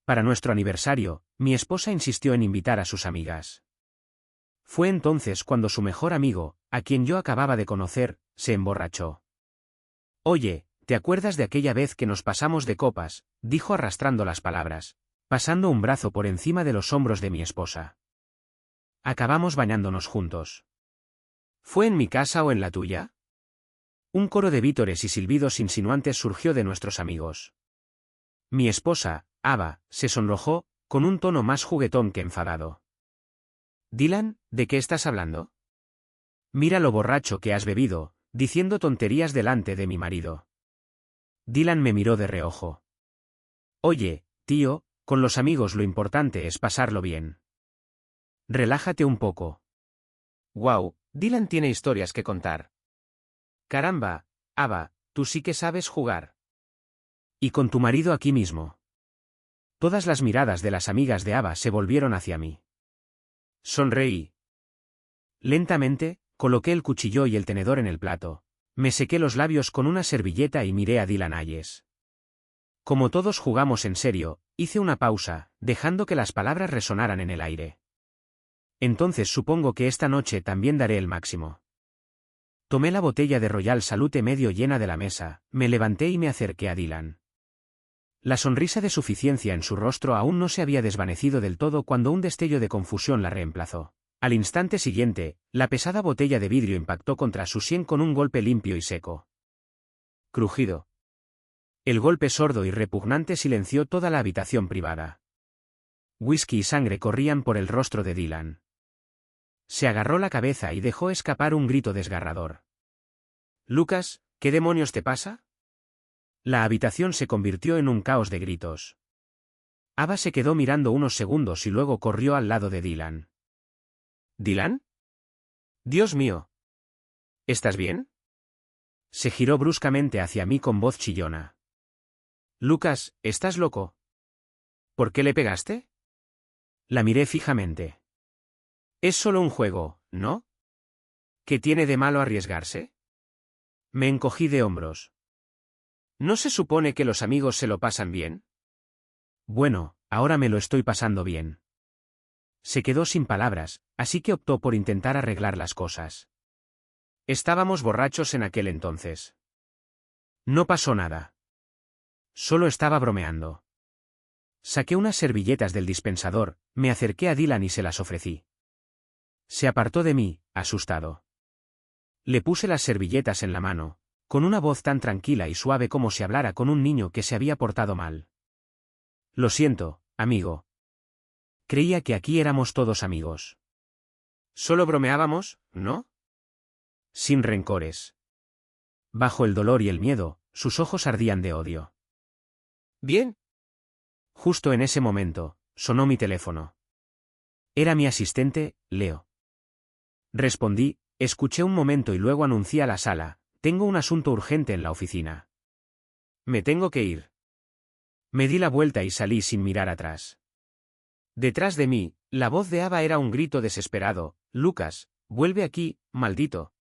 Para nuestro aniversario, mi esposa insistió en invitar a sus amigas. Fue entonces cuando su mejor amigo, a quien yo acababa de conocer, se emborrachó. Oye, ¿te acuerdas de aquella vez que nos pasamos de copas?, dijo arrastrando las palabras, pasando un brazo por encima de los hombros de mi esposa. Acabamos bañándonos juntos. ¿Fue en mi casa o en la tuya? Un coro de vítores y silbidos insinuantes surgió de nuestros amigos. Mi esposa, Ava, se sonrojó, con un tono más juguetón que enfadado. Dylan, ¿de qué estás hablando? Mira lo borracho que has bebido, diciendo tonterías delante de mi marido. Dylan me miró de reojo. Oye, tío, con los amigos lo importante es pasarlo bien. Relájate un poco. Wow, Dylan tiene historias que contar. Caramba, Ava, tú sí que sabes jugar. Y con tu marido aquí mismo. Todas las miradas de las amigas de Ava se volvieron hacia mí. Sonreí. Lentamente, coloqué el cuchillo y el tenedor en el plato. Me sequé los labios con una servilleta y miré a Dylan Hayes. Como todos jugamos en serio, hice una pausa, dejando que las palabras resonaran en el aire. Entonces supongo que esta noche también daré el máximo. Tomé la botella de Royal Salute medio llena de la mesa, me levanté y me acerqué a Dylan. La sonrisa de suficiencia en su rostro aún no se había desvanecido del todo cuando un destello de confusión la reemplazó. Al instante siguiente, la pesada botella de vidrio impactó contra su sien con un golpe limpio y seco. Crujido. El golpe sordo y repugnante silenció toda la habitación privada. Whisky y sangre corrían por el rostro de Dylan. Se agarró la cabeza y dejó escapar un grito desgarrador. Lucas, ¿qué demonios te pasa? La habitación se convirtió en un caos de gritos. Ava se quedó mirando unos segundos y luego corrió al lado de Dylan. ¿Dylan? Dios mío. ¿Estás bien? Se giró bruscamente hacia mí con voz chillona. Lucas, ¿estás loco? ¿Por qué le pegaste? La miré fijamente. Es solo un juego, ¿no? ¿Qué tiene de malo arriesgarse? Me encogí de hombros. ¿No se supone que los amigos se lo pasan bien? Bueno, ahora me lo estoy pasando bien. Se quedó sin palabras, así que optó por intentar arreglar las cosas. Estábamos borrachos en aquel entonces. No pasó nada. Solo estaba bromeando. Saqué unas servilletas del dispensador, me acerqué a Dylan y se las ofrecí. Se apartó de mí, asustado. Le puse las servilletas en la mano, con una voz tan tranquila y suave como si hablara con un niño que se había portado mal. Lo siento, amigo. Creía que aquí éramos todos amigos. Solo bromeábamos, ¿no? Sin rencores. Bajo el dolor y el miedo, sus ojos ardían de odio. Bien. Justo en ese momento, sonó mi teléfono. Era mi asistente, Leo. Respondí, escuché un momento y luego anuncié a la sala, tengo un asunto urgente en la oficina. Me tengo que ir. Me di la vuelta y salí sin mirar atrás. Detrás de mí, la voz de Ava era un grito desesperado, Lucas, vuelve aquí, maldito.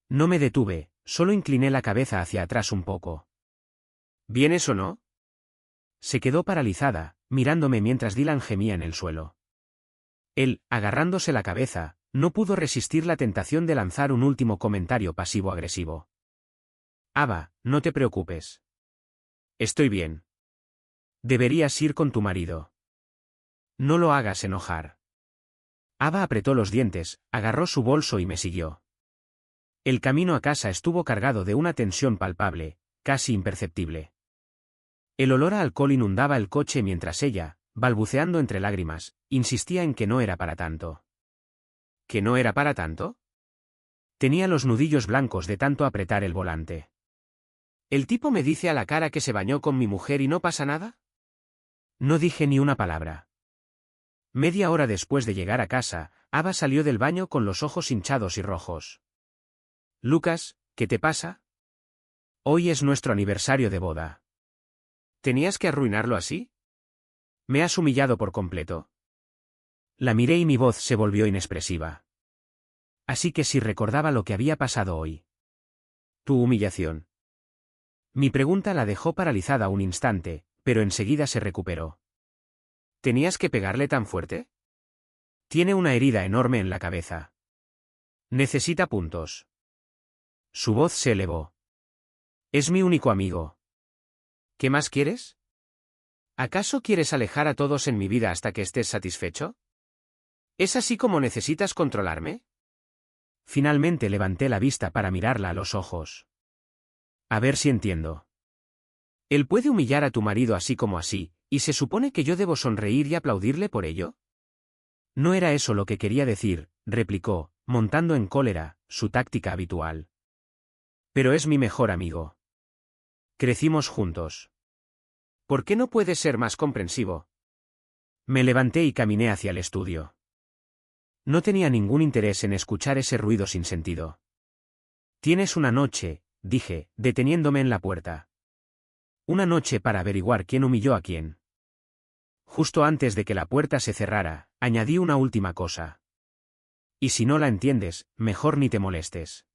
No me detuve, solo incliné la cabeza hacia atrás un poco. ¿Vienes o no? Se quedó paralizada, mirándome mientras Dylan gemía en el suelo. Él, agarrándose la cabeza, no pudo resistir la tentación de lanzar un último comentario pasivo-agresivo. Ava, no te preocupes. Estoy bien. Deberías ir con tu marido. No lo hagas enojar. Ava apretó los dientes, agarró su bolso y me siguió. El camino a casa estuvo cargado de una tensión palpable, casi imperceptible. El olor a alcohol inundaba el coche mientras ella, balbuceando entre lágrimas, insistía en que no era para tanto. ¿Que no era para tanto? Tenía los nudillos blancos de tanto apretar el volante. ¿El tipo me dice a la cara que se bañó con mi mujer y no pasa nada? No dije ni una palabra. Media hora después de llegar a casa, Ava salió del baño con los ojos hinchados y rojos. Lucas, ¿qué te pasa? Hoy es nuestro aniversario de boda. ¿Tenías que arruinarlo así? ¿Me has humillado por completo? La miré y mi voz se volvió inexpresiva. Así que sí recordaba lo que había pasado hoy. ¿Tu humillación? Mi pregunta la dejó paralizada un instante, pero enseguida se recuperó. ¿Tenías que pegarle tan fuerte? Tiene una herida enorme en la cabeza. Necesita puntos. Su voz se elevó. Es mi único amigo. ¿Qué más quieres? ¿Acaso quieres alejar a todos en mi vida hasta que estés satisfecho? ¿Es así como necesitas controlarme? Finalmente levanté la vista para mirarla a los ojos. A ver si entiendo. ¿Él puede humillar a tu marido así como así, y se supone que yo debo sonreír y aplaudirle por ello? No era eso lo que quería decir, replicó, montando en cólera, su táctica habitual. Pero es mi mejor amigo. Crecimos juntos. ¿Por qué no puedes ser más comprensivo? Me levanté y caminé hacia el estudio. No tenía ningún interés en escuchar ese ruido sin sentido. Tienes una noche, dije, deteniéndome en la puerta. Una noche para averiguar quién humilló a quién. Justo antes de que la puerta se cerrara, añadí una última cosa. Y si no la entiendes, mejor ni te molestes.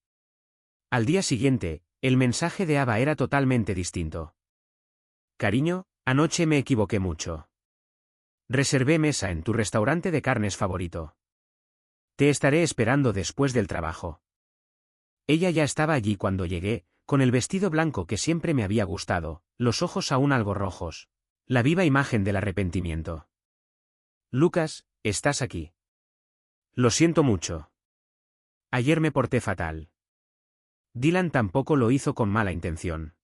Al día siguiente, el mensaje de Ava era totalmente distinto. Cariño, anoche me equivoqué mucho. Reservé mesa en tu restaurante de carnes favorito. Te estaré esperando después del trabajo. Ella ya estaba allí cuando llegué, con el vestido blanco que siempre me había gustado, los ojos aún algo rojos. La viva imagen del arrepentimiento. Lucas, estás aquí. Lo siento mucho. Ayer me porté fatal. Dylan tampoco lo hizo con mala intención.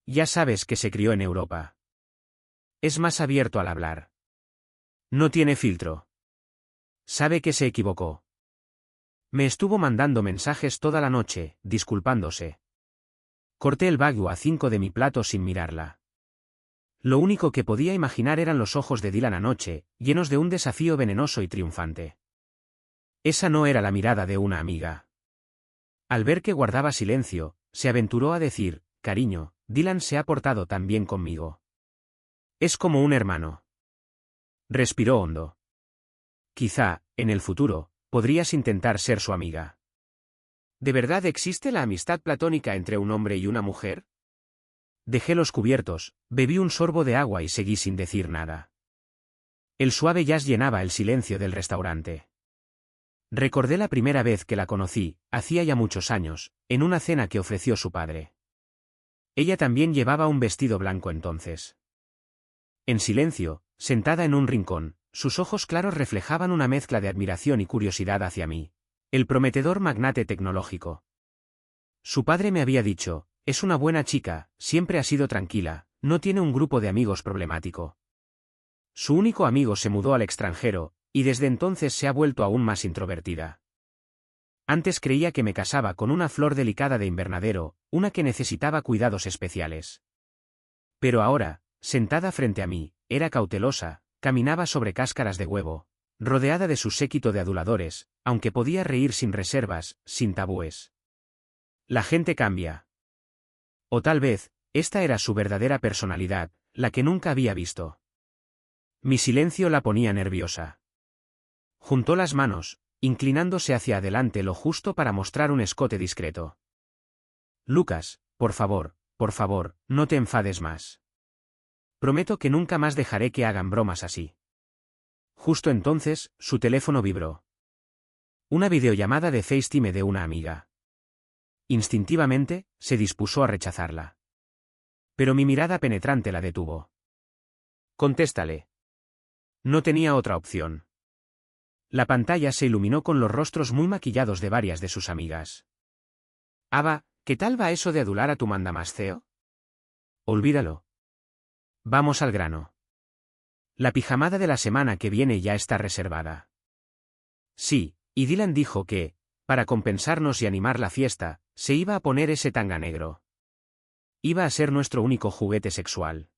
Ya sabes que se crió en Europa. Es más abierto al hablar. No tiene filtro. Sabe que se equivocó. Me estuvo mandando mensajes toda la noche, disculpándose. Corté el bagu a 5 de mi plato sin mirarla. Lo único que podía imaginar eran los ojos de Dylan anoche, llenos de un desafío venenoso y triunfante. Esa no era la mirada de una amiga. Al ver que guardaba silencio, se aventuró a decir, cariño, Dylan se ha portado tan bien conmigo. Es como un hermano. Respiró hondo. Quizá, en el futuro, podrías intentar ser su amiga. ¿De verdad existe la amistad platónica entre un hombre y una mujer? Dejé los cubiertos, bebí un sorbo de agua y seguí sin decir nada. El suave jazz llenaba el silencio del restaurante. Recordé la primera vez que la conocí, hacía ya muchos años, en una cena que ofreció su padre. Ella también llevaba un vestido blanco entonces. En silencio, sentada en un rincón, sus ojos claros reflejaban una mezcla de admiración y curiosidad hacia mí. El prometedor magnate tecnológico. Su padre me había dicho, es una buena chica, siempre ha sido tranquila, no tiene un grupo de amigos problemático. Su único amigo se mudó al extranjero, y desde entonces se ha vuelto aún más introvertida. Antes creía que me casaba con una flor delicada de invernadero, una que necesitaba cuidados especiales. Pero ahora, sentada frente a mí, era cautelosa, caminaba sobre cáscaras de huevo, rodeada de su séquito de aduladores, aunque podía reír sin reservas, sin tabúes. La gente cambia. O tal vez, esta era su verdadera personalidad, la que nunca había visto. Mi silencio la ponía nerviosa. Juntó las manos, inclinándose hacia adelante lo justo para mostrar un escote discreto. Lucas, por favor, no te enfades más. Prometo que nunca más dejaré que hagan bromas así. Justo entonces, su teléfono vibró. Una videollamada de FaceTime de una amiga. Instintivamente, se dispuso a rechazarla. Pero mi mirada penetrante la detuvo. Contéstale. No tenía otra opción. La pantalla se iluminó con los rostros muy maquillados de varias de sus amigas. Ava, ¿qué tal va eso de adular a tu mandamás-CEO? Olvídalo. Vamos al grano. La pijamada de la semana que viene ya está reservada. Sí, y Dylan dijo que, para compensarnos y animar la fiesta, se iba a poner ese tanga negro. Iba a ser nuestro único juguete sexual.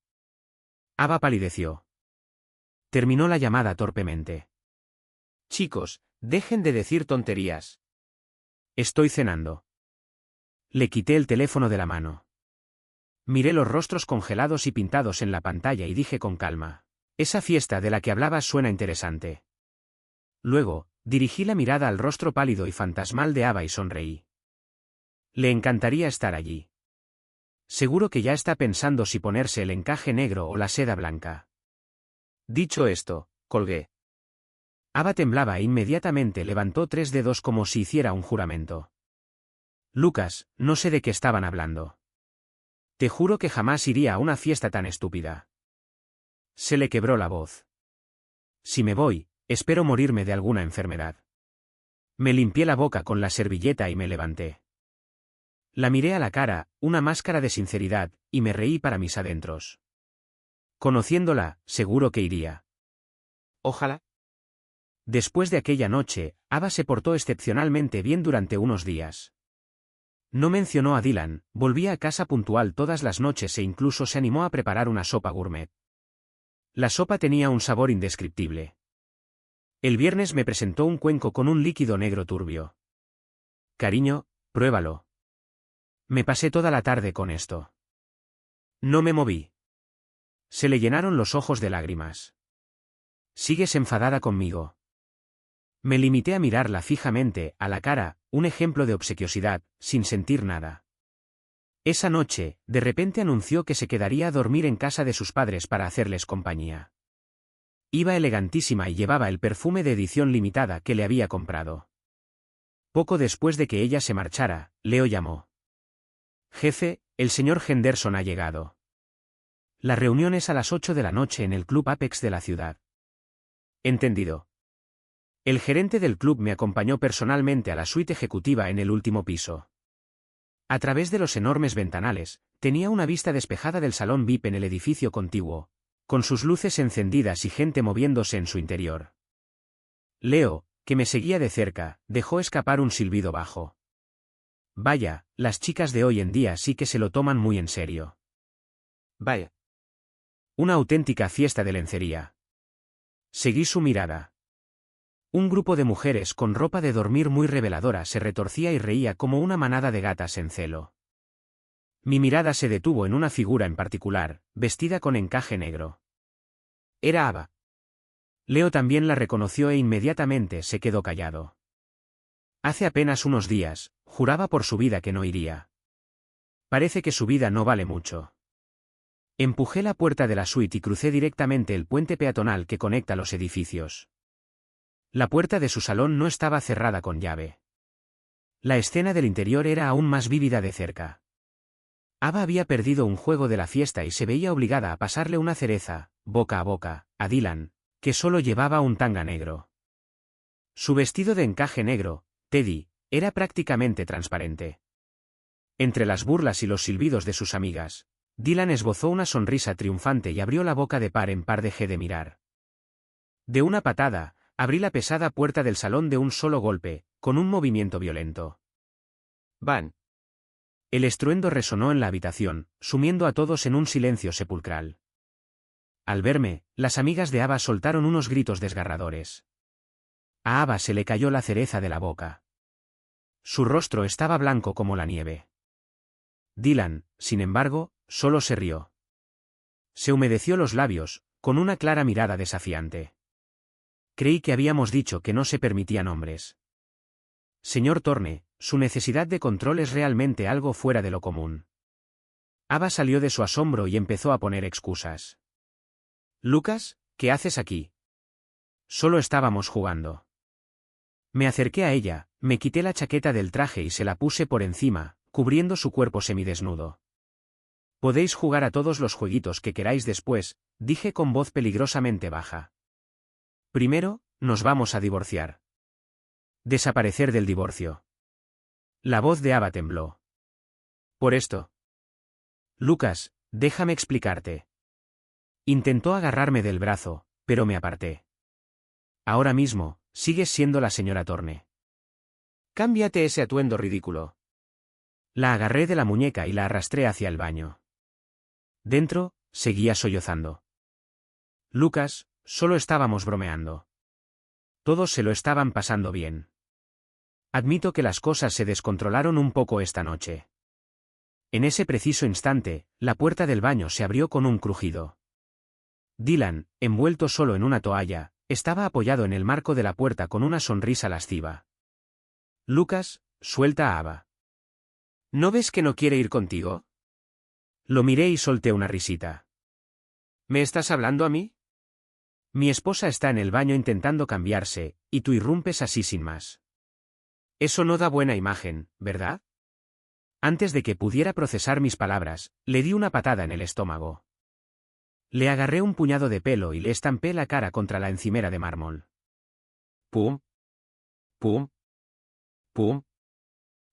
Ava palideció. Terminó la llamada torpemente. Chicos, dejen de decir tonterías. Estoy cenando. Le quité el teléfono de la mano. Miré los rostros congelados y pintados en la pantalla y dije con calma, esa fiesta de la que hablabas suena interesante. Luego, dirigí la mirada al rostro pálido y fantasmal de Ava y sonreí. Le encantaría estar allí. Seguro que ya está pensando si ponerse el encaje negro o la seda blanca. Dicho esto, colgué. Ava temblaba e inmediatamente levantó 3 dedos como si hiciera un juramento. Lucas, no sé de qué estaban hablando. Te juro que jamás iría a una fiesta tan estúpida. Se le quebró la voz. Si me voy, espero morirme de alguna enfermedad. Me limpié la boca con la servilleta y me levanté. La miré a la cara, una máscara de sinceridad, y me reí para mis adentros. Conociéndola, seguro que iría. Ojalá. Después de aquella noche, Ava se portó excepcionalmente bien durante unos días. No mencionó a Dylan, volvía a casa puntual todas las noches e incluso se animó a preparar una sopa gourmet. La sopa tenía un sabor indescriptible. El viernes me presentó un cuenco con un líquido negro turbio. Cariño, pruébalo. Me pasé toda la tarde con esto. No me moví. Se le llenaron los ojos de lágrimas. ¿Sigues enfadada conmigo? Me limité a mirarla fijamente, a la cara, un ejemplo de obsequiosidad, sin sentir nada. Esa noche, de repente anunció que se quedaría a dormir en casa de sus padres para hacerles compañía. Iba elegantísima y llevaba el perfume de edición limitada que le había comprado. Poco después de que ella se marchara, Leo llamó. Jefe, el señor Henderson ha llegado. La reunión es a las 8 de la noche en el Club Apex de la ciudad. Entendido. El gerente del club me acompañó personalmente a la suite ejecutiva en el último piso. A través de los enormes ventanales, tenía una vista despejada del salón VIP en el edificio contiguo, con sus luces encendidas y gente moviéndose en su interior. Leo, que me seguía de cerca, dejó escapar un silbido bajo. Vaya, las chicas de hoy en día sí que se lo toman muy en serio. Vaya. Una auténtica fiesta de lencería. Seguí su mirada. Un grupo de mujeres con ropa de dormir muy reveladora se retorcía y reía como una manada de gatas en celo. Mi mirada se detuvo en una figura en particular, vestida con encaje negro. Era Ava. Leo también la reconoció e inmediatamente se quedó callado. Hace apenas unos días, juraba por su vida que no iría. Parece que su vida no vale mucho. Empujé la puerta de la suite y crucé directamente el puente peatonal que conecta los edificios. La puerta de su salón no estaba cerrada con llave. La escena del interior era aún más vívida de cerca. Ava había perdido un juego de la fiesta y se veía obligada a pasarle una cereza, boca a boca, a Dylan, que solo llevaba un tanga negro. Su vestido de encaje negro, Teddy, era prácticamente transparente. Entre las burlas y los silbidos de sus amigas, Dylan esbozó una sonrisa triunfante y abrió la boca de par en par. Dejé de mirar. De una patada, abrí la pesada puerta del salón de un solo golpe, con un movimiento violento. ¡Van! El estruendo resonó en la habitación, sumiendo a todos en un silencio sepulcral. Al verme, las amigas de Ava soltaron unos gritos desgarradores. A Ava se le cayó la cereza de la boca. Su rostro estaba blanco como la nieve. Dylan, sin embargo, solo se rió. Se humedeció los labios, con una clara mirada desafiante. Creí que habíamos dicho que no se permitían hombres. Señor Thorne, su necesidad de control es realmente algo fuera de lo común. Ava salió de su asombro y empezó a poner excusas. Lucas, ¿qué haces aquí? Solo estábamos jugando. Me acerqué a ella, me quité la chaqueta del traje y se la puse por encima, cubriendo su cuerpo semidesnudo. Podéis jugar a todos los jueguitos que queráis después, dije con voz peligrosamente baja. Primero, nos vamos a divorciar. Desaparecer del divorcio. La voz de Ava tembló. Por esto. Lucas, déjame explicarte. Intentó agarrarme del brazo, pero me aparté. Ahora mismo, sigues siendo la señora Thorne. Cámbiate ese atuendo ridículo. La agarré de la muñeca y la arrastré hacia el baño. Dentro, seguía sollozando. Lucas, solo estábamos bromeando. Todos se lo estaban pasando bien. Admito que las cosas se descontrolaron un poco esta noche. En ese preciso instante, la puerta del baño se abrió con un crujido. Dylan, envuelto solo en una toalla, estaba apoyado en el marco de la puerta con una sonrisa lasciva. Lucas, suelta a Ava. ¿No ves que no quiere ir contigo? Lo miré y solté una risita. ¿Me estás hablando a mí? Mi esposa está en el baño intentando cambiarse, y tú irrumpes así sin más. Eso no da buena imagen, ¿verdad? Antes de que pudiera procesar mis palabras, le di una patada en el estómago. Le agarré un puñado de pelo y le estampé la cara contra la encimera de mármol. ¡Pum! ¡Pum! ¡Pum!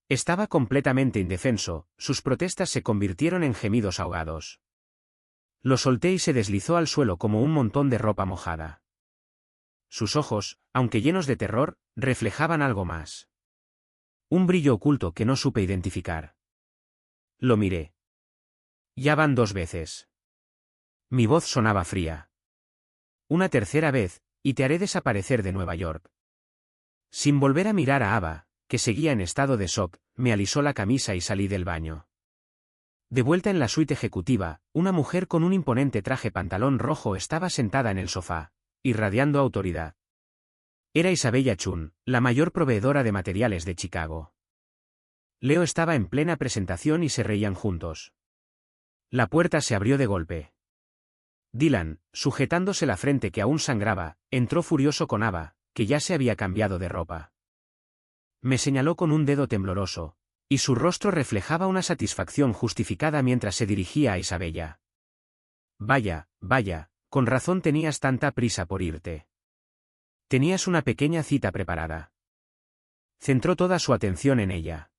Estaba completamente indefenso, sus protestas se convirtieron en gemidos ahogados. Lo solté y se deslizó al suelo como un montón de ropa mojada. Sus ojos, aunque llenos de terror, reflejaban algo más. Un brillo oculto que no supe identificar. Lo miré. Ya van 2 veces. Mi voz sonaba fría. Una tercera vez, y te haré desaparecer de Nueva York. Sin volver a mirar a Ava, que seguía en estado de shock, me alisó la camisa y salí del baño. De vuelta en la suite ejecutiva, una mujer con un imponente traje pantalón rojo estaba sentada en el sofá, irradiando autoridad. Era Isabella Chun, la mayor proveedora de materiales de Chicago. Leo estaba en plena presentación y se reían juntos. La puerta se abrió de golpe. Dylan, sujetándose la frente que aún sangraba, entró furioso con Ava, que ya se había cambiado de ropa. Me señaló con un dedo tembloroso, y su rostro reflejaba una satisfacción justificada mientras se dirigía a Isabella. Vaya, vaya, con razón tenías tanta prisa por irte. Tenías una pequeña cita preparada. Centró toda su atención en ella.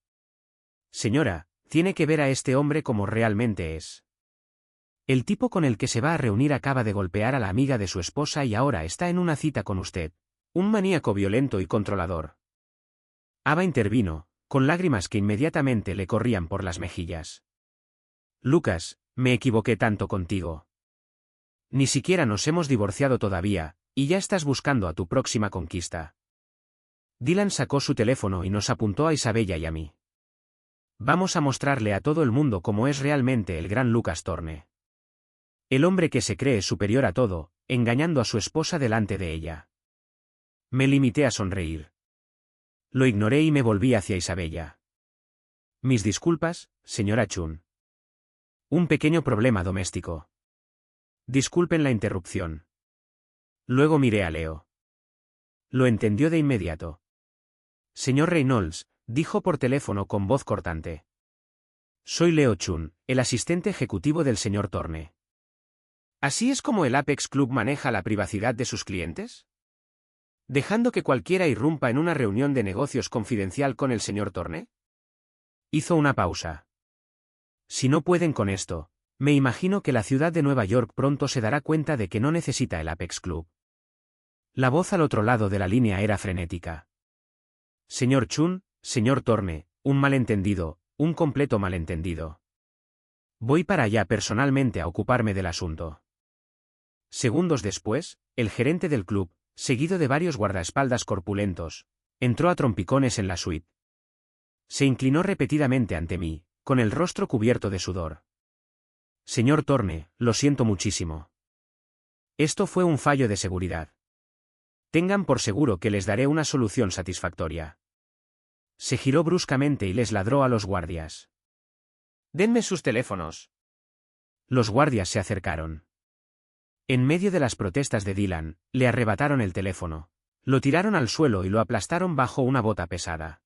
Señora, tiene que ver a este hombre como realmente es. El tipo con el que se va a reunir acaba de golpear a la amiga de su esposa y ahora está en una cita con usted. Un maníaco violento y controlador. Ava intervino, con lágrimas que inmediatamente le corrían por las mejillas. Lucas, me equivoqué tanto contigo. Ni siquiera nos hemos divorciado todavía, y ya estás buscando a tu próxima conquista. Dylan sacó su teléfono y nos apuntó a Isabella y a mí. Vamos a mostrarle a todo el mundo cómo es realmente el gran Lucas Thorne. El hombre que se cree superior a todo, engañando a su esposa delante de ella. Me limité a sonreír. Lo ignoré y me volví hacia Isabella. Mis disculpas, señora Chun. Un pequeño problema doméstico. Disculpen la interrupción. Luego miré a Leo. Lo entendió de inmediato. Señor Reynolds, dijo por teléfono con voz cortante. Soy Leo Chun, el asistente ejecutivo del señor Thorne. ¿Así es como el Apex Club maneja la privacidad de sus clientes? ¿Dejando que cualquiera irrumpa en una reunión de negocios confidencial con el señor Thorne? Hizo una pausa. Si no pueden con esto, me imagino que la ciudad de Nueva York pronto se dará cuenta de que no necesita el Apex Club. La voz al otro lado de la línea era frenética. Señor Chun, señor Thorne, un malentendido, un completo malentendido. Voy para allá personalmente a ocuparme del asunto. Segundos después, el gerente del club, seguido de varios guardaespaldas corpulentos, entró a trompicones en la suite. Se inclinó repetidamente ante mí, con el rostro cubierto de sudor. Señor Thorne, lo siento muchísimo. Esto fue un fallo de seguridad. Tengan por seguro que les daré una solución satisfactoria. Se giró bruscamente y les ladró a los guardias. Denme sus teléfonos. Los guardias se acercaron. En medio de las protestas de Dylan, le arrebataron el teléfono, lo tiraron al suelo y lo aplastaron bajo una bota pesada.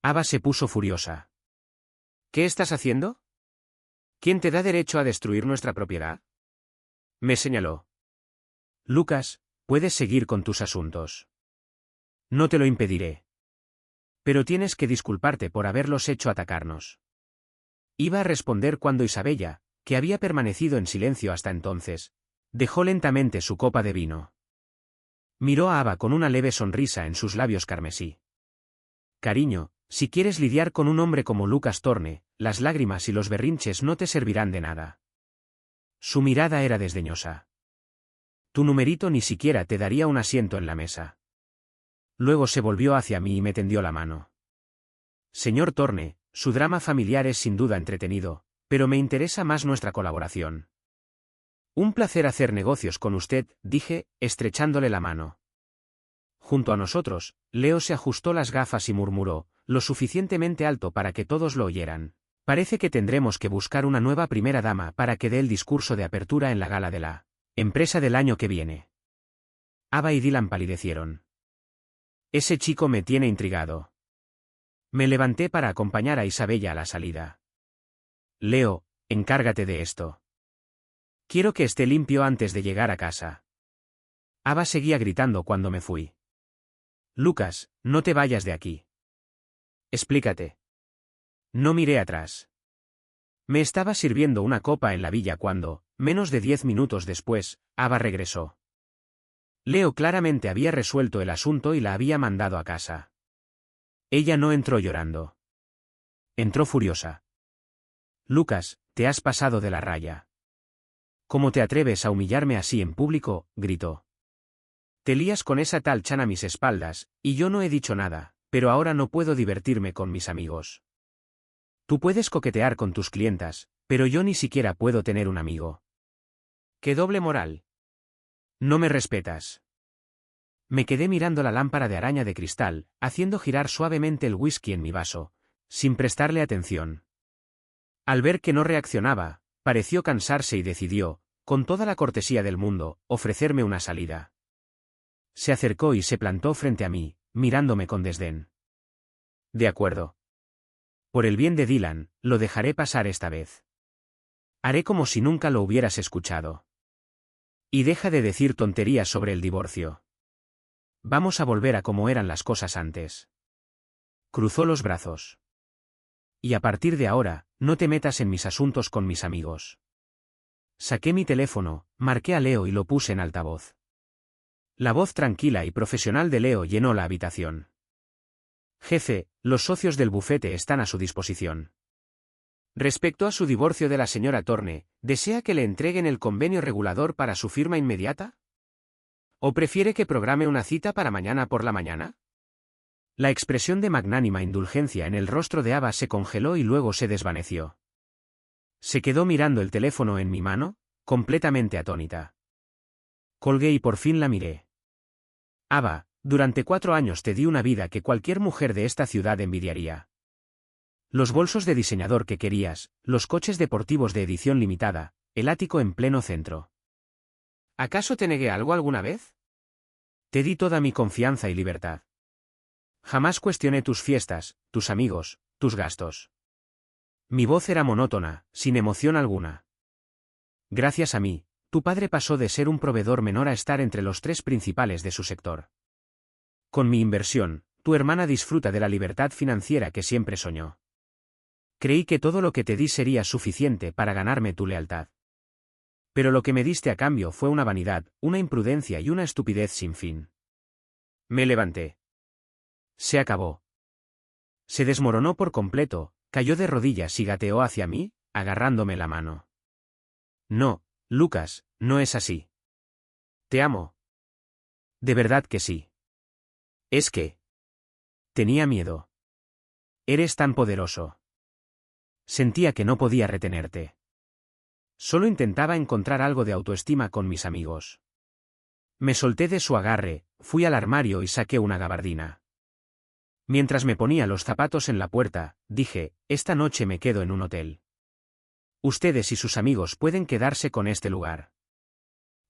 Ava se puso furiosa. ¿Qué estás haciendo? ¿Quién te da derecho a destruir nuestra propiedad? Me señaló. Lucas, puedes seguir con tus asuntos. No te lo impediré. Pero tienes que disculparte por haberlos hecho atacarnos. Iba a responder cuando Isabella, que había permanecido en silencio hasta entonces, dejó lentamente su copa de vino. Miró a Ava con una leve sonrisa en sus labios carmesí. Cariño, si quieres lidiar con un hombre como Lucas Thorne, las lágrimas y los berrinches no te servirán de nada. Su mirada era desdeñosa. Tu numerito ni siquiera te daría un asiento en la mesa. Luego se volvió hacia mí y me tendió la mano. Señor Thorne, su drama familiar es sin duda entretenido, pero me interesa más nuestra colaboración. Un placer hacer negocios con usted, dije, estrechándole la mano. Junto a nosotros, Leo se ajustó las gafas y murmuró, lo suficientemente alto para que todos lo oyeran. Parece que tendremos que buscar una nueva primera dama para que dé el discurso de apertura en la gala de la empresa del año que viene. Ava y Dylan palidecieron. Ese chico me tiene intrigado. Me levanté para acompañar a Isabella a la salida. Leo, encárgate de esto. Quiero que esté limpio antes de llegar a casa. Ava seguía gritando cuando me fui. Lucas, no te vayas de aquí. Explícate. No miré atrás. Me estaba sirviendo una copa en la villa cuando, menos de 10 minutos después, Ava regresó. Leo claramente había resuelto el asunto y la había mandado a casa. Ella no entró llorando. Entró furiosa. Lucas, te has pasado de la raya. ¿Cómo te atreves a humillarme así en público?, gritó. Te lías con esa tal Chan a mis espaldas, y yo no he dicho nada, pero ahora no puedo divertirme con mis amigos. Tú puedes coquetear con tus clientas, pero yo ni siquiera puedo tener un amigo. ¡Qué doble moral! No me respetas. Me quedé mirando la lámpara de araña de cristal, haciendo girar suavemente el whisky en mi vaso, sin prestarle atención. Al ver que no reaccionaba, pareció cansarse y decidió, con toda la cortesía del mundo, ofrecerme una salida. Se acercó y se plantó frente a mí, mirándome con desdén. De acuerdo. Por el bien de Dylan, lo dejaré pasar esta vez. Haré como si nunca lo hubieras escuchado. Y deja de decir tonterías sobre el divorcio. Vamos a volver a como eran las cosas antes. Cruzó los brazos. Y a partir de ahora, no te metas en mis asuntos con mis amigos. Saqué mi teléfono, marqué a Leo y lo puse en altavoz. La voz tranquila y profesional de Leo llenó la habitación. Jefe, los socios del bufete están a su disposición. Respecto a su divorcio de la señora Thorne, ¿desea que le entreguen el convenio regulador para su firma inmediata? ¿O prefiere que programe una cita para mañana por la mañana? La expresión de magnánima indulgencia en el rostro de Ava se congeló y luego se desvaneció. Se quedó mirando el teléfono en mi mano, completamente atónita. Colgué y por fin la miré. Ava, durante 4 años te di una vida que cualquier mujer de esta ciudad envidiaría. Los bolsos de diseñador que querías, los coches deportivos de edición limitada, el ático en pleno centro. ¿Acaso te negué algo alguna vez? Te di toda mi confianza y libertad. Jamás cuestioné tus fiestas, tus amigos, tus gastos. Mi voz era monótona, sin emoción alguna. Gracias a mí, tu padre pasó de ser un proveedor menor a estar entre los 3 principales de su sector. Con mi inversión, tu hermana disfruta de la libertad financiera que siempre soñó. Creí que todo lo que te di sería suficiente para ganarme tu lealtad. Pero lo que me diste a cambio fue una vanidad, una imprudencia y una estupidez sin fin. Me levanté. Se acabó. Se desmoronó por completo, cayó de rodillas y gateó hacia mí, agarrándome la mano. No, Lucas, no es así. Te amo. De verdad que sí. Es que... Tenía miedo. Eres tan poderoso. Sentía que no podía retenerte. Solo intentaba encontrar algo de autoestima con mis amigos. Me solté de su agarre, fui al armario y saqué una gabardina. Mientras me ponía los zapatos en la puerta, dije, esta noche me quedo en un hotel. Ustedes y sus amigos pueden quedarse con este lugar.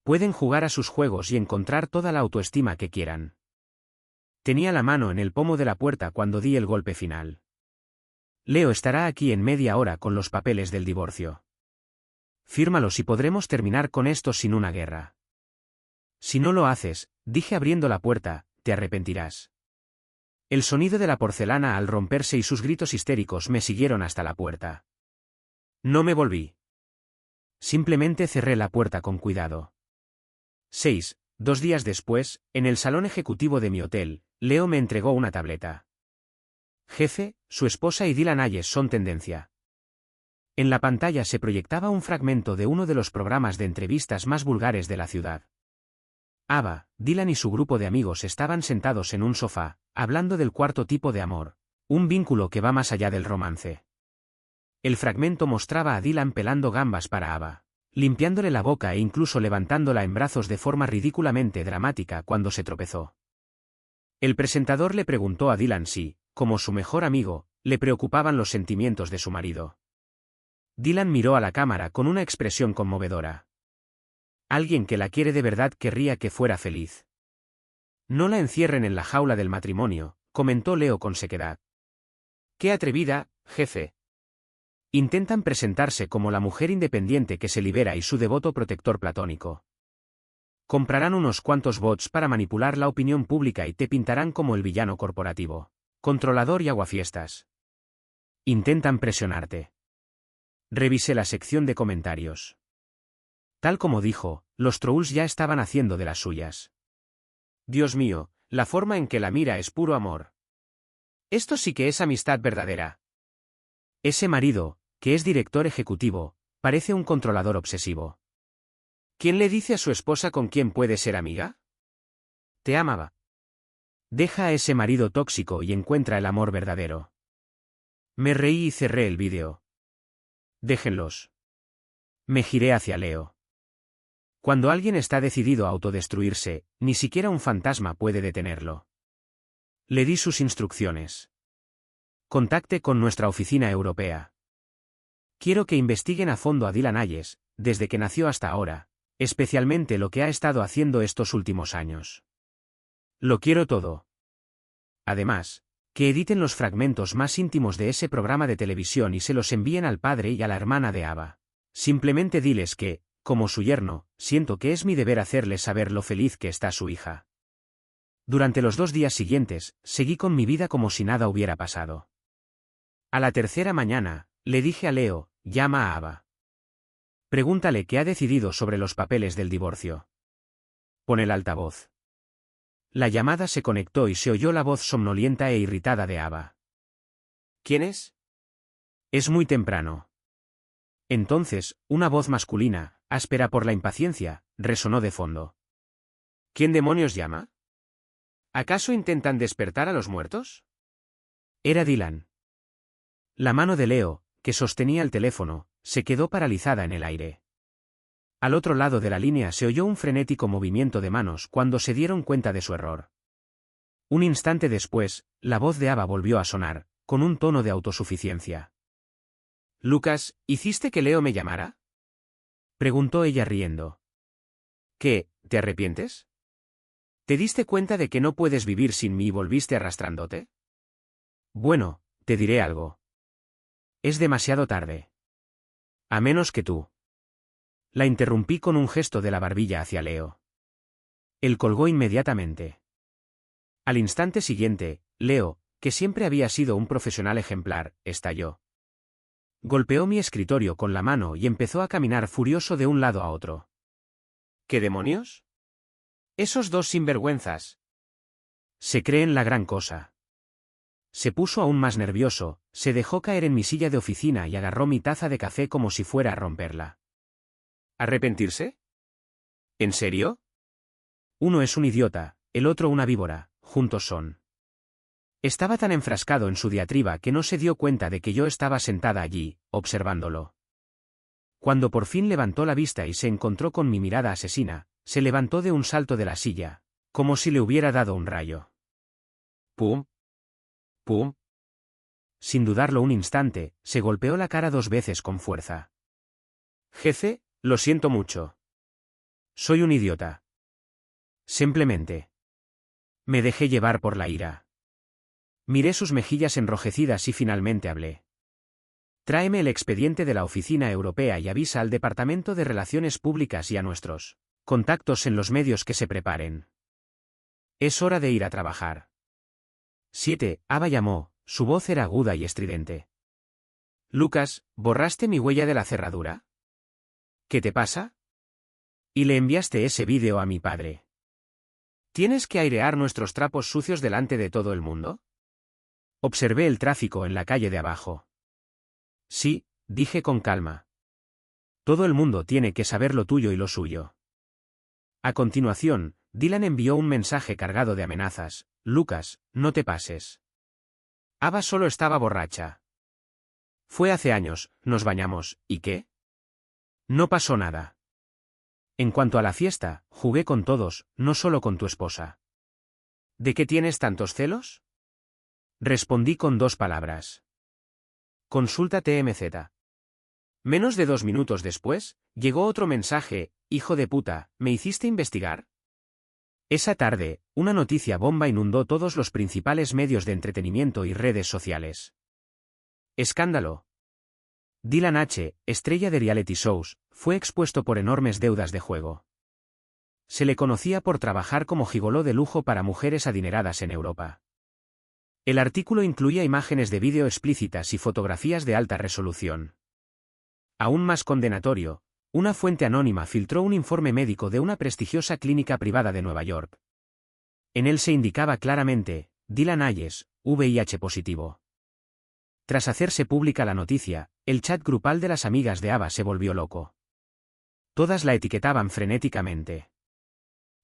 Pueden jugar a sus juegos y encontrar toda la autoestima que quieran. Tenía la mano en el pomo de la puerta cuando di el golpe final. Leo estará aquí en media hora con los papeles del divorcio. Fírmalos y podremos terminar con esto sin una guerra. Si no lo haces, dije abriendo la puerta, te arrepentirás. El sonido de la porcelana al romperse y sus gritos histéricos me siguieron hasta la puerta. No me volví. Simplemente cerré la puerta con cuidado. 2 días después, en el salón ejecutivo de mi hotel, Leo me entregó una tableta. Jefe, su esposa y Dylan Hayes son tendencia. En la pantalla se proyectaba un fragmento de uno de los programas de entrevistas más vulgares de la ciudad. Ava, Dylan y su grupo de amigos estaban sentados en un sofá, hablando del cuarto tipo de amor, un vínculo que va más allá del romance. El fragmento mostraba a Dylan pelando gambas para Ava, limpiándole la boca e incluso levantándola en brazos de forma ridículamente dramática cuando se tropezó. El presentador le preguntó a Dylan si, como su mejor amigo, le preocupaban los sentimientos de su marido. Dylan miró a la cámara con una expresión conmovedora. Alguien que la quiere de verdad querría que fuera feliz. No la encierren en la jaula del matrimonio, comentó Leo con sequedad. ¡Qué atrevida, jefe! Intentan presentarse como la mujer independiente que se libera y su devoto protector platónico. Comprarán unos cuantos bots para manipular la opinión pública y te pintarán como el villano corporativo, controlador y aguafiestas. Intentan presionarte. Revisé la sección de comentarios. Tal como dijo, los trolls ya estaban haciendo de las suyas. Dios mío, la forma en que la mira es puro amor. Esto sí que es amistad verdadera. Ese marido, que es director ejecutivo, parece un controlador obsesivo. ¿Quién le dice a su esposa con quién puede ser amiga? Te amaba. Deja a ese marido tóxico y encuentra el amor verdadero. Me reí y cerré el vídeo. Déjenlos. Me giré hacia Leo. Cuando alguien está decidido a autodestruirse, ni siquiera un fantasma puede detenerlo. Le di sus instrucciones. Contacte con nuestra oficina europea. Quiero que investiguen a fondo a Dylan Hayes, desde que nació hasta ahora, especialmente lo que ha estado haciendo estos últimos años. Lo quiero todo. Además, que editen los fragmentos más íntimos de ese programa de televisión y se los envíen al padre y a la hermana de Ava. Simplemente diles que, como su yerno, siento que es mi deber hacerles saber lo feliz que está su hija. Durante los 2 días siguientes, seguí con mi vida como si nada hubiera pasado. A la tercera mañana, le dije a Leo, llama a Ava. Pregúntale qué ha decidido sobre los papeles del divorcio. Pon el altavoz. La llamada se conectó y se oyó la voz somnolienta e irritada de Ava. ¿Quién es? Es muy temprano. Entonces, una voz masculina, áspera por la impaciencia, resonó de fondo. ¿Quién demonios llama? ¿Acaso intentan despertar a los muertos? Era Dylan. La mano de Leo, que sostenía el teléfono, se quedó paralizada en el aire. Al otro lado de la línea se oyó un frenético movimiento de manos cuando se dieron cuenta de su error. Un instante después, la voz de Ava volvió a sonar, con un tono de autosuficiencia. «Lucas, ¿hiciste que Leo me llamara?» preguntó ella riendo. «¿Qué, te arrepientes? ¿Te diste cuenta de que no puedes vivir sin mí y volviste arrastrándote?» «Bueno, te diré algo. Es demasiado tarde. A menos que tú». La interrumpí con un gesto de la barbilla hacia Leo. Él colgó inmediatamente. Al instante siguiente, Leo, que siempre había sido un profesional ejemplar, estalló. Golpeó mi escritorio con la mano y empezó a caminar furioso de un lado a otro. ¿Qué demonios? Esos dos sinvergüenzas. Se creen la gran cosa. Se puso aún más nervioso, se dejó caer en mi silla de oficina y agarró mi taza de café como si fuera a romperla. ¿Arrepentirse? ¿En serio? Uno es un idiota, el otro una víbora, juntos son. Estaba tan enfrascado en su diatriba que no se dio cuenta de que yo estaba sentada allí, observándolo. Cuando por fin levantó la vista y se encontró con mi mirada asesina, se levantó de un salto de la silla, como si le hubiera dado un rayo. ¡Pum! ¡Pum! Sin dudarlo un instante, se golpeó la cara 2 veces con fuerza. Jefe, lo siento mucho. Soy un idiota. Simplemente. Me dejé llevar por la ira. Miré sus mejillas enrojecidas y finalmente hablé. Tráeme el expediente de la Oficina Europea y avisa al Departamento de Relaciones Públicas y a nuestros contactos en los medios que se preparen. Es hora de ir a trabajar. 7. Ava llamó, su voz era aguda y estridente. Lucas, ¿borraste mi huella de la cerradura? ¿Qué te pasa? Y le enviaste ese vídeo a mi padre. ¿Tienes que airear nuestros trapos sucios delante de todo el mundo? Observé el tráfico en la calle de abajo. Sí, dije con calma. Todo el mundo tiene que saber lo tuyo y lo suyo. A continuación, Dylan envió un mensaje cargado de amenazas. Lucas, no te pases. Ava solo estaba borracha. Fue hace años, nos bañamos, ¿y qué? No pasó nada. En cuanto a la fiesta, jugué con todos, no solo con tu esposa. ¿De qué tienes tantos celos? Respondí con 2 palabras. Consulta TMZ. Menos de 2 minutos después, llegó otro mensaje, hijo de puta, ¿me hiciste investigar? Esa tarde, una noticia bomba inundó todos los principales medios de entretenimiento y redes sociales. Escándalo. Dylan H., estrella de reality shows, fue expuesto por enormes deudas de juego. Se le conocía por trabajar como gigoló de lujo para mujeres adineradas en Europa. El artículo incluía imágenes de vídeo explícitas y fotografías de alta resolución. Aún más condenatorio, una fuente anónima filtró un informe médico de una prestigiosa clínica privada de Nueva York. En él se indicaba claramente, Dylan Hayes, VIH positivo. Tras hacerse pública la noticia, el chat grupal de las amigas de Ava se volvió loco. Todas la etiquetaban frenéticamente.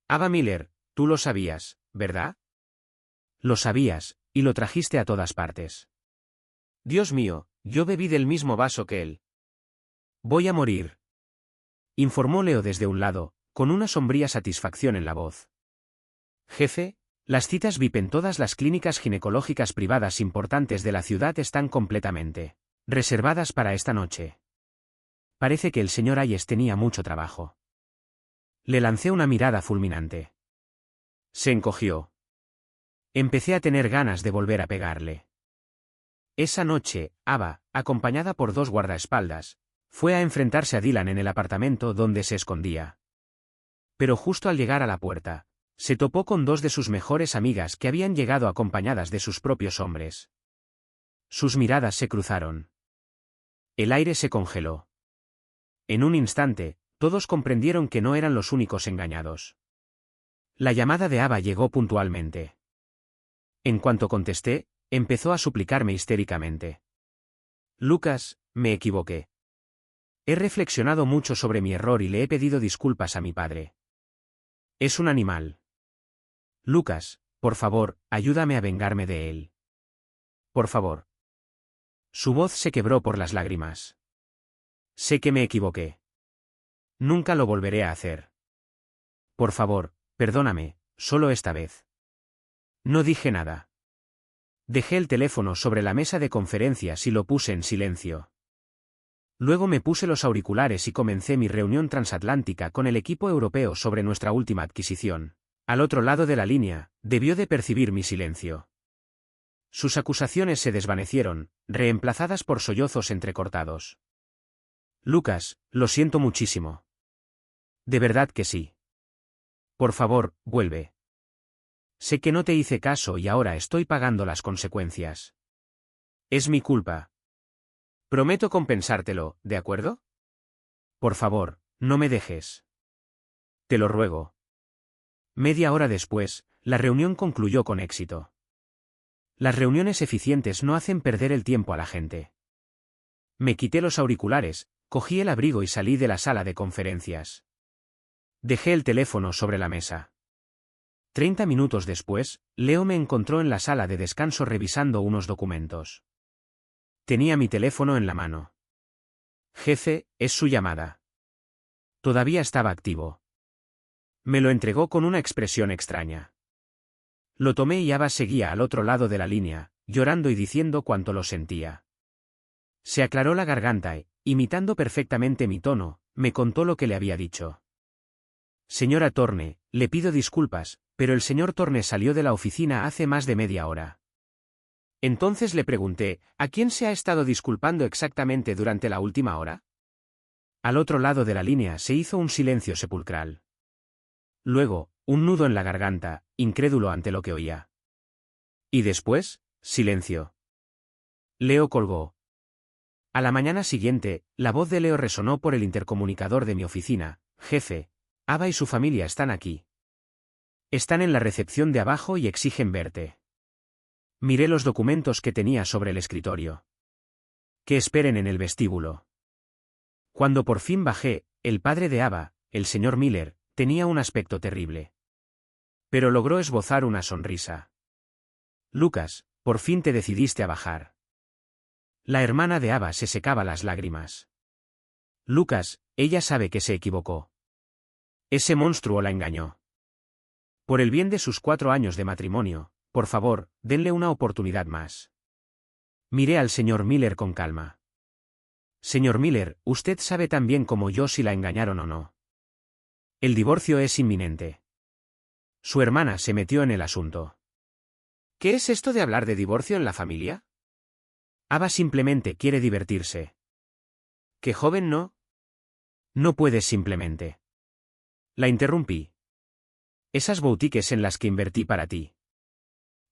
Ava Miller, tú lo sabías, ¿verdad? Lo sabías, y lo trajiste a todas partes. Dios mío, yo bebí del mismo vaso que él. Voy a morir. Informó Leo desde un lado, con una sombría satisfacción en la voz. Jefe, las citas VIP en todas las clínicas ginecológicas privadas importantes de la ciudad están completamente reservadas para esta noche. Parece que el señor Hayes tenía mucho trabajo. Le lancé una mirada fulminante. Se encogió. Empecé a tener ganas de volver a pegarle. Esa noche, Ava, acompañada por 2 guardaespaldas, fue a enfrentarse a Dylan en el apartamento donde se escondía. Pero justo al llegar a la puerta, se topó con 2 de sus mejores amigas que habían llegado acompañadas de sus propios hombres. Sus miradas se cruzaron. El aire se congeló. En un instante, todos comprendieron que no eran los únicos engañados. La llamada de Ava llegó puntualmente. En cuanto contesté, empezó a suplicarme histéricamente. Lucas, me equivoqué. He reflexionado mucho sobre mi error y le he pedido disculpas a mi padre. Es un animal. Lucas, por favor, ayúdame a vengarme de él. Por favor. Su voz se quebró por las lágrimas. Sé que me equivoqué. Nunca lo volveré a hacer. Por favor, perdóname, solo esta vez. No dije nada. Dejé el teléfono sobre la mesa de conferencias y lo puse en silencio. Luego me puse los auriculares y comencé mi reunión transatlántica con el equipo europeo sobre nuestra última adquisición. Al otro lado de la línea, debió de percibir mi silencio. Sus acusaciones se desvanecieron, reemplazadas por sollozos entrecortados. Lucas, lo siento muchísimo. De verdad que sí. Por favor, vuelve. Sé que no te hice caso y ahora estoy pagando las consecuencias. Es mi culpa. Prometo compensártelo, ¿de acuerdo? Por favor, no me dejes. Te lo ruego. Media hora después, la reunión concluyó con éxito. Las reuniones eficientes no hacen perder el tiempo a la gente. Me quité los auriculares, cogí el abrigo y salí de la sala de conferencias. Dejé el teléfono sobre la mesa. 30 minutos después, Leo me encontró en la sala de descanso revisando unos documentos. Tenía mi teléfono en la mano. Jefe, es su llamada. Todavía estaba activo. Me lo entregó con una expresión extraña. Lo tomé y Ava seguía al otro lado de la línea, llorando y diciendo cuánto lo sentía. Se aclaró la garganta y, imitando perfectamente mi tono, me contó lo que le había dicho. Señora Thorne, le pido disculpas, pero el señor Thorne salió de la oficina hace más de media hora. Entonces le pregunté, ¿a quién se ha estado disculpando exactamente durante la última hora? Al otro lado de la línea se hizo un silencio sepulcral. Luego, un nudo en la garganta, incrédulo ante lo que oía. Y después, silencio. Leo colgó. A la mañana siguiente, la voz de Leo resonó por el intercomunicador de mi oficina. Jefe, Ava y su familia están aquí. Están en la recepción de abajo y exigen verte. Miré los documentos que tenía sobre el escritorio. Que esperen en el vestíbulo. Cuando por fin bajé, el padre de Ava, el señor Miller, tenía un aspecto terrible. Pero logró esbozar una sonrisa. Lucas, por fin te decidiste a bajar. La hermana de Ava se secaba las lágrimas. Lucas, ella sabe que se equivocó. Ese monstruo la engañó. Por el bien de sus 4 años de matrimonio, por favor, denle una oportunidad más. Miré al señor Miller con calma. Señor Miller, usted sabe tan bien como yo si la engañaron o no. El divorcio es inminente. Su hermana se metió en el asunto. ¿Qué es esto de hablar de divorcio en la familia? Ava simplemente quiere divertirse. ¿Qué joven no? No puedes simplemente. La interrumpí. Esas boutiques en las que invertí para ti.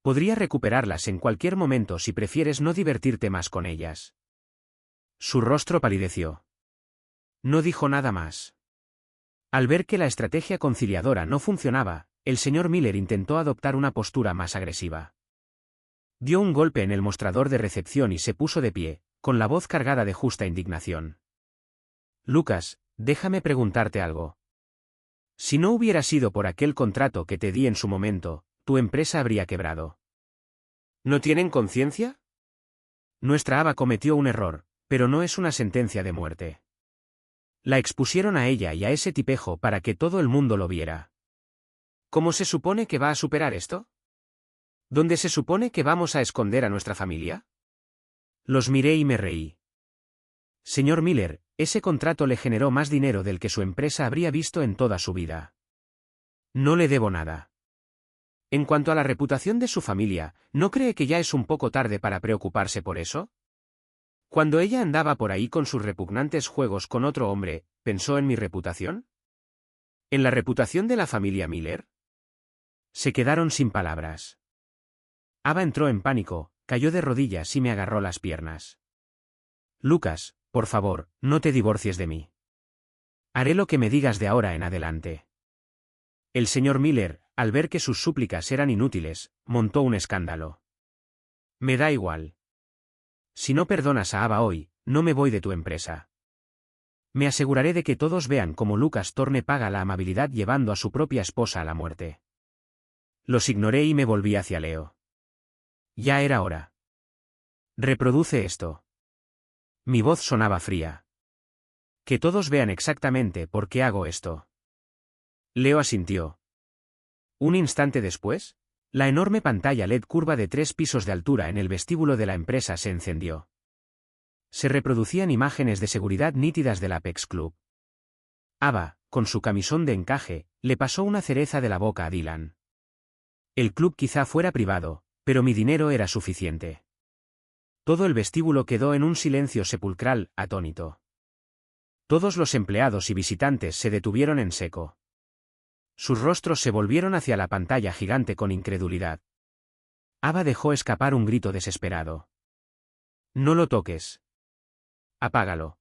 Podría recuperarlas en cualquier momento si prefieres no divertirte más con ellas. Su rostro palideció. No dijo nada más. Al ver que la estrategia conciliadora no funcionaba, el señor Miller intentó adoptar una postura más agresiva. Dio un golpe en el mostrador de recepción y se puso de pie, con la voz cargada de justa indignación. Lucas, déjame preguntarte algo. Si no hubiera sido por aquel contrato que te di en su momento, tu empresa habría quebrado. ¿No tienen conciencia? Nuestra Ava cometió un error, pero no es una sentencia de muerte. La expusieron a ella y a ese tipejo para que todo el mundo lo viera. ¿Cómo se supone que va a superar esto? ¿Dónde se supone que vamos a esconder a nuestra familia? Los miré y me reí. Señor Miller, ese contrato le generó más dinero del que su empresa habría visto en toda su vida. No le debo nada. En cuanto a la reputación de su familia, ¿no cree que ya es un poco tarde para preocuparse por eso? Cuando ella andaba por ahí con sus repugnantes juegos con otro hombre, ¿pensó en mi reputación? ¿En la reputación de la familia Miller? Se quedaron sin palabras. Ava entró en pánico, cayó de rodillas y me agarró las piernas. Lucas, por favor, no te divorcies de mí. Haré lo que me digas de ahora en adelante. El señor Miller, al ver que sus súplicas eran inútiles, montó un escándalo. Me da igual. Si no perdonas a Ava hoy, no me voy de tu empresa. Me aseguraré de que todos vean cómo Lucas Thorne paga la amabilidad llevando a su propia esposa a la muerte. Los ignoré y me volví hacia Leo. Ya era hora. Reproduce esto. Mi voz sonaba fría. Que todos vean exactamente por qué hago esto. Leo asintió. Un instante después, la enorme pantalla LED curva de 3 pisos de altura en el vestíbulo de la empresa se encendió. Se reproducían imágenes de seguridad nítidas del Apex Club. Ava, con su camisón de encaje, le pasó una cereza de la boca a Dylan. El club quizá fuera privado, pero mi dinero era suficiente. Todo el vestíbulo quedó en un silencio sepulcral, atónito. Todos los empleados y visitantes se detuvieron en seco. Sus rostros se volvieron hacia la pantalla gigante con incredulidad. Ava dejó escapar un grito desesperado. No lo toques. Apágalo.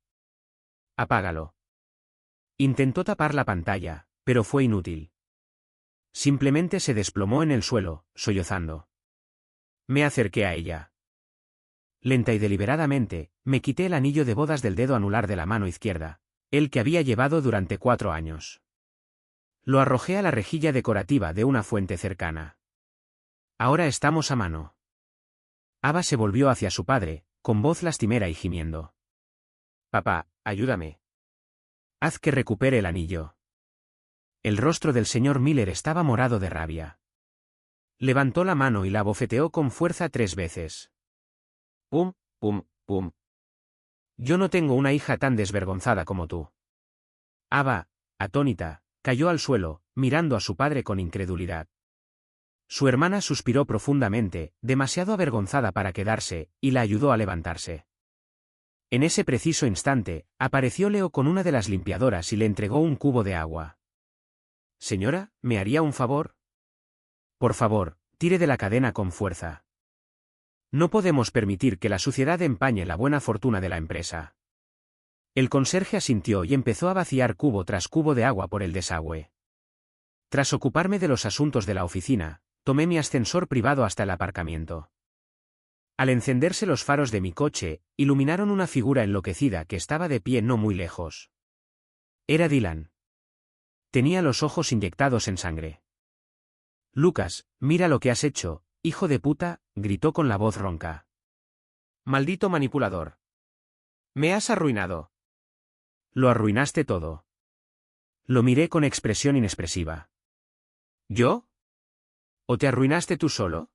Apágalo. Intentó tapar la pantalla, pero fue inútil. Simplemente se desplomó en el suelo, sollozando. Me acerqué a ella. Lenta y deliberadamente, me quité el anillo de bodas del dedo anular de la mano izquierda, el que había llevado durante 4 años. Lo arrojé a la rejilla decorativa de una fuente cercana. Ahora estamos a mano. Ava se volvió hacia su padre, con voz lastimera y gimiendo. Papá, ayúdame. Haz que recupere el anillo. El rostro del señor Miller estaba morado de rabia. Levantó la mano y la abofeteó con fuerza 3 veces. Pum, pum, pum. Yo no tengo una hija tan desvergonzada como tú. Ava, atónita, cayó al suelo, mirando a su padre con incredulidad. Su hermana suspiró profundamente, demasiado avergonzada para quedarse, y la ayudó a levantarse. En ese preciso instante, apareció Leo con una de las limpiadoras y le entregó un cubo de agua. Señora, ¿me haría un favor? Por favor, tire de la cadena con fuerza. No podemos permitir que la suciedad empañe la buena fortuna de la empresa. El conserje asintió y empezó a vaciar cubo tras cubo de agua por el desagüe. Tras ocuparme de los asuntos de la oficina, tomé mi ascensor privado hasta el aparcamiento. Al encenderse los faros de mi coche, iluminaron una figura enloquecida que estaba de pie no muy lejos. Era Dylan. Tenía los ojos inyectados en sangre. Lucas, mira lo que has hecho, hijo de puta, gritó con la voz ronca. Maldito manipulador. Me has arruinado. Lo arruinaste todo. Lo miré con expresión inexpresiva. ¿Yo? ¿O te arruinaste tú solo?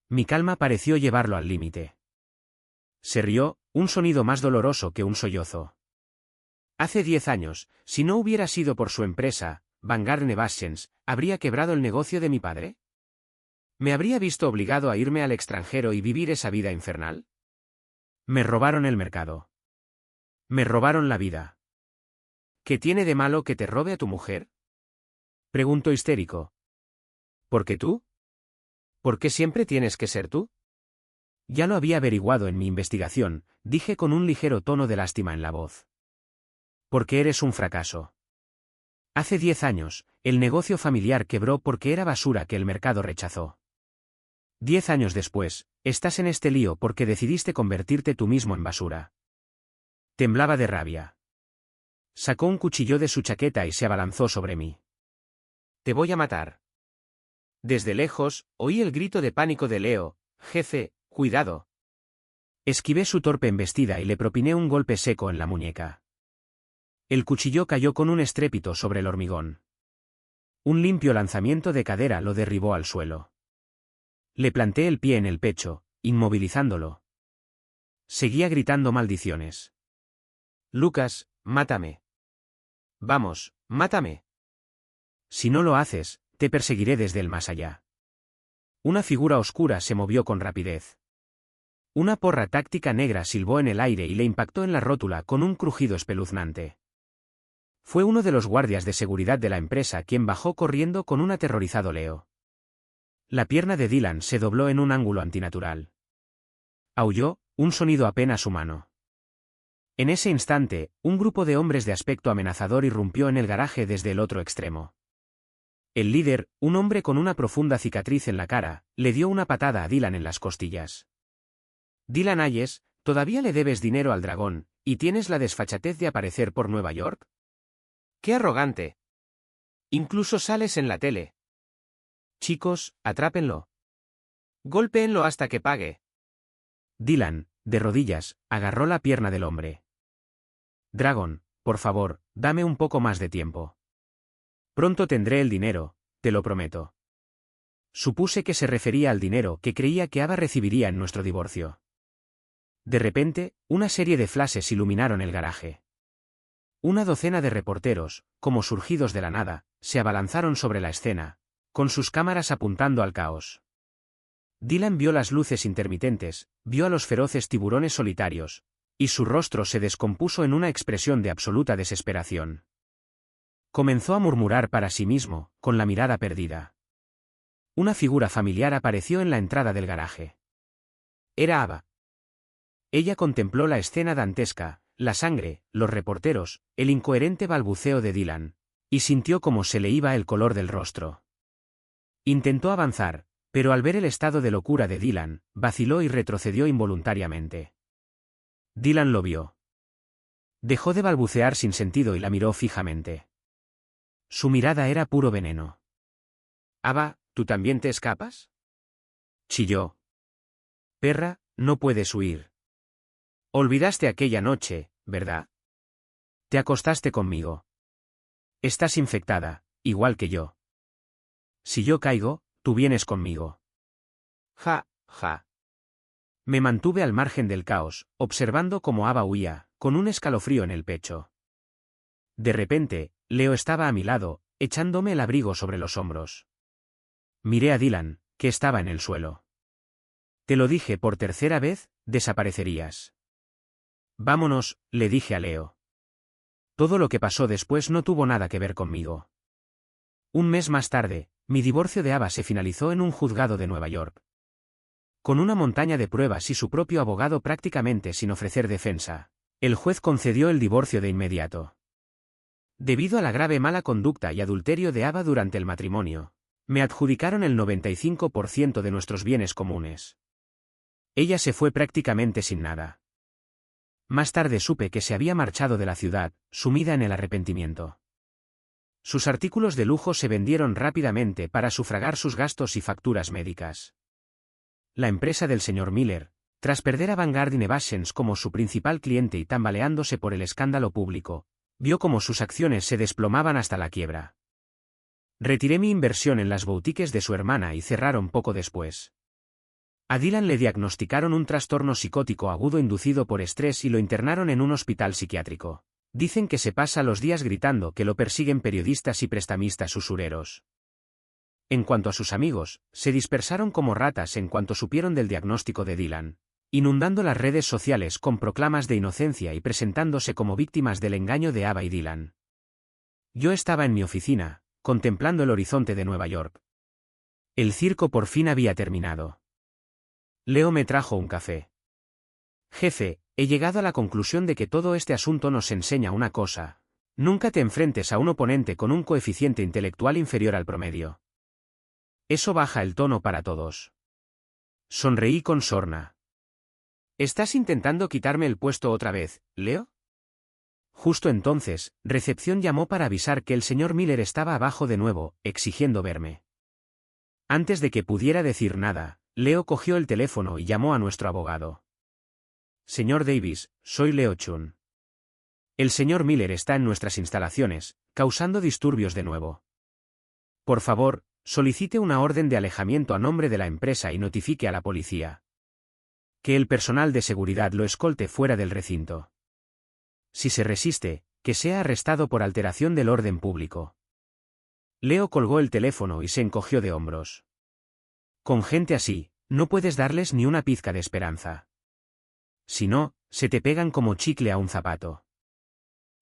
Mi calma pareció llevarlo al límite. Se rió, un sonido más doloroso que un sollozo. Hace 10 años, si no hubiera sido por su empresa, Vanguard Nevations, habría quebrado el negocio de mi padre? ¿Me habría visto obligado a irme al extranjero y vivir esa vida infernal? Me robaron el mercado. Me robaron la vida. ¿Qué tiene de malo que te robe a tu mujer? Preguntó histérico. ¿Por qué tú? ¿Por qué siempre tienes que ser tú? Ya lo había averiguado en mi investigación, dije con un ligero tono de lástima en la voz. Porque eres un fracaso. Hace 10 años, el negocio familiar quebró porque era basura que el mercado rechazó. 10 años después, estás en este lío porque decidiste convertirte tú mismo en basura. Temblaba de rabia. Sacó un cuchillo de su chaqueta y se abalanzó sobre mí. Te voy a matar. Desde lejos, oí el grito de pánico de Leo: jefe, cuidado. Esquivé su torpe embestida y le propiné un golpe seco en la muñeca. El cuchillo cayó con un estrépito sobre el hormigón. Un limpio lanzamiento de cadera lo derribó al suelo. Le planté el pie en el pecho, inmovilizándolo. Seguía gritando maldiciones. Lucas, mátame. Vamos, mátame. Si no lo haces, te perseguiré desde el más allá. Una figura oscura se movió con rapidez. Una porra táctica negra silbó en el aire y le impactó en la rótula con un crujido espeluznante. Fue uno de los guardias de seguridad de la empresa quien bajó corriendo con un aterrorizado Leo. La pierna de Dylan se dobló en un ángulo antinatural. Aulló, un sonido apenas humano. En ese instante, un grupo de hombres de aspecto amenazador irrumpió en el garaje desde el otro extremo. El líder, un hombre con una profunda cicatriz en la cara, le dio una patada a Dylan en las costillas. Dylan Hayes, ¿todavía le debes dinero al dragón, y tienes la desfachatez de aparecer por Nueva York? ¡Qué arrogante! Incluso sales en la tele. Chicos, atrápenlo. Golpéenlo hasta que pague. Dylan, de rodillas, agarró la pierna del hombre. Dragon, por favor, dame un poco más de tiempo. Pronto tendré el dinero, te lo prometo. Supuse que se refería al dinero que creía que Ava recibiría en nuestro divorcio. De repente, una serie de flashes iluminaron el garaje. Una docena de reporteros, como surgidos de la nada, se abalanzaron sobre la escena, con sus cámaras apuntando al caos. Dylan vio las luces intermitentes, vio a los feroces tiburones solitarios, y su rostro se descompuso en una expresión de absoluta desesperación. Comenzó a murmurar para sí mismo, con la mirada perdida. Una figura familiar apareció en la entrada del garaje. Era Ava. Ella contempló la escena dantesca, la sangre, los reporteros, el incoherente balbuceo de Dylan, y sintió cómo se le iba el color del rostro. Intentó avanzar, pero al ver el estado de locura de Dylan, vaciló y retrocedió involuntariamente. Dylan lo vio. Dejó de balbucear sin sentido y la miró fijamente. Su mirada era puro veneno. «Ava, ¿tú también te escapas?», chilló. «Perra, no puedes huir. Olvidaste aquella noche, ¿verdad? Te acostaste conmigo. Estás infectada, igual que yo. Si yo caigo, tú vienes conmigo». Ja, ja. Me mantuve al margen del caos, observando cómo Ava huía, con un escalofrío en el pecho. De repente, Leo estaba a mi lado, echándome el abrigo sobre los hombros. Miré a Dylan, que estaba en el suelo. Te lo dije por tercera vez, desaparecerías. Vámonos, le dije a Leo. Todo lo que pasó después no tuvo nada que ver conmigo. Un mes más tarde, mi divorcio de Ava se finalizó en un juzgado de Nueva York. Con una montaña de pruebas y su propio abogado prácticamente sin ofrecer defensa, el juez concedió el divorcio de inmediato. Debido a la grave mala conducta y adulterio de Ava durante el matrimonio, me adjudicaron el 95% de nuestros bienes comunes. Ella se fue prácticamente sin nada. Más tarde supe que se había marchado de la ciudad, sumida en el arrepentimiento. Sus artículos de lujo se vendieron rápidamente para sufragar sus gastos y facturas médicas. La empresa del señor Miller, tras perder a Vanguard Innovations como su principal cliente y tambaleándose por el escándalo público, vio cómo sus acciones se desplomaban hasta la quiebra. Retiré mi inversión en las boutiques de su hermana y cerraron poco después. A Dylan le diagnosticaron un trastorno psicótico agudo inducido por estrés y lo internaron en un hospital psiquiátrico, Dicen que se pasa los días gritando que lo persiguen periodistas y prestamistas usureros. En cuanto a sus amigos, se dispersaron como ratas en cuanto supieron del diagnóstico de Dylan, inundando las redes sociales con proclamas de inocencia y presentándose como víctimas del engaño de Ava y Dylan. Yo estaba en mi oficina, contemplando el horizonte de Nueva York. El circo por fin había terminado. Leo me trajo un café. Jefe, he llegado a la conclusión de que todo este asunto nos enseña una cosa. Nunca te enfrentes a un oponente con un coeficiente intelectual inferior al promedio. Eso baja el tono para todos. Sonreí con sorna. ¿Estás intentando quitarme el puesto otra vez, Leo? Justo entonces, recepción llamó para avisar que el señor Miller estaba abajo de nuevo, exigiendo verme. Antes de que pudiera decir nada, Leo cogió el teléfono y llamó a nuestro abogado. Señor Davis, soy Leo Chun. El señor Miller está en nuestras instalaciones, causando disturbios de nuevo. Por favor, solicite una orden de alejamiento a nombre de la empresa y notifique a la policía. Que el personal de seguridad lo escolte fuera del recinto. Si se resiste, que sea arrestado por alteración del orden público. Leo colgó el teléfono y se encogió de hombros. Con gente así, no puedes darles ni una pizca de esperanza. Si no, se te pegan como chicle a un zapato.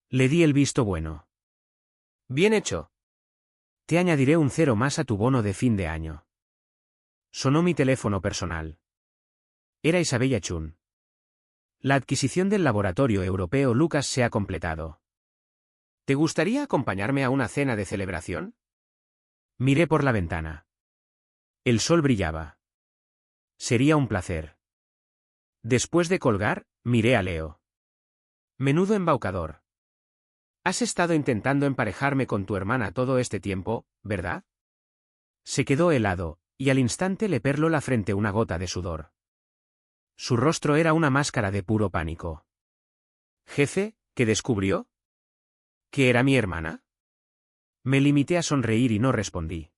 Le di el visto bueno. Bien hecho. Te añadiré un 0 más a tu bono de fin de año. Sonó mi teléfono personal. Era Isabella Chun. La adquisición del laboratorio europeo Lucas se ha completado. ¿Te gustaría acompañarme a una cena de celebración? Miré por la ventana. El sol brillaba. Sería un placer. Después de colgar, miré a Leo. Menudo embaucador. Has estado intentando emparejarme con tu hermana todo este tiempo, ¿verdad? Se quedó helado, y al instante le perló la frente una gota de sudor. Su rostro era una máscara de puro pánico. Jefe, ¿qué descubrió? ¿Que era mi hermana? Me limité a sonreír y no respondí.